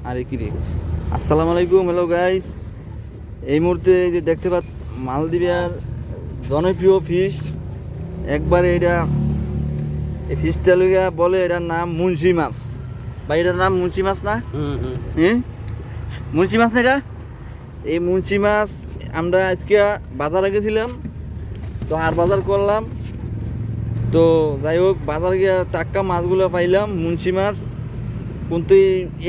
আরে কি রে, আসসালামু আলাইকুম, হ্যালো গাইস। এই মুহূর্তে যে দেখতে পাচ্ছ মালদ্বীপের জনপ্রিয় ফিশ, একবারে এটা এই ফিশটা লইয়া বলে এটার নাম মুন্সি মাছ। বা এটার নাম মুন্সি মাছ না? হ্যাঁ, মুন্সি মাছ না এটা? এই মুন্সি মাছ আমরা আজকে বাজারে গেছিলাম, তো আর বাজার করলাম। তো যাই হোক, বাজার গিয়ে টাটকা মাছগুলো পাইলাম, মুন্সি মাছ। কিন্তু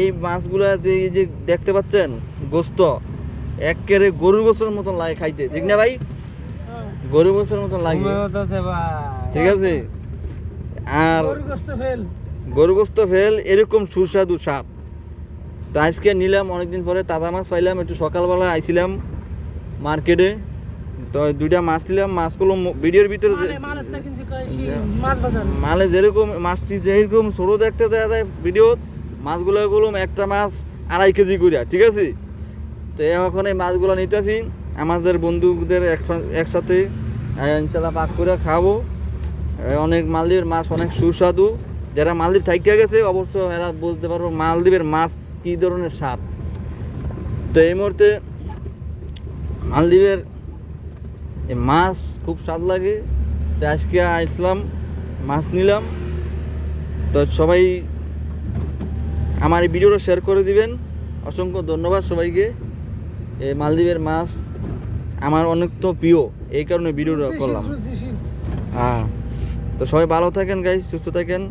এই মাছগুলো এই যে দেখতে পাচ্ছেন গোস্ত, একেবারে গরুর গোস্তের মতন লাগে খাইতে, ঠিক না ভাই? গরুর গোস্তের মতন লাগে, ঠিক আছে। আর গরু গোস্ত ফেল এরকম সুস্বাদু স্বাদ। তো আজকে নিলাম, অনেকদিন পরে তাজা মাছ পাইলাম। একটু সকালবেলা আইছিলাম মার্কেটে, তো দুইটা মাছ নিলাম। মাছগুলো ভিডিওর ভিতরে মালে যেরকম মাছটি যেরকম ছোটো দেখতে দেওয়া যায় ভিডিও, মাছগুলো গেলাম একটা মাছ 2.5 কেজি করে, ঠিক আছে। তো এখন এই মাছগুলো নিতেছি, আমাদের বন্ধুদের একসাথে ইনশাল্লাহ পাক করে খাবো। অনেক মালদ্বীপের মাছ অনেক সুস্বাদু। যারা মালদ্বীপ থাইকা গেছে অবশ্য এরা বলতে পারবো মালদ্বীপের মাছ কী ধরনের স্বাদ। তো এই মুহূর্তে মালদ্বীপের এই মাছ খুব স্বাদ লাগে। তো আজকে আসলাম, মাছ নিলাম। তো সবাই আমার এই ভিডিওটা শেয়ার করে দিবেন। অসংখ্য ধন্যবাদ সবাইকে। এই মালদ্বীপের মাছ আমার অনেক তো প্রিয়, এই কারণে ভিডিওটা করলাম। হ্যাঁ, তো সবাই ভালো থাকেন গাইস, সুস্থ থাকেন।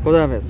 খোদা হাফেজ।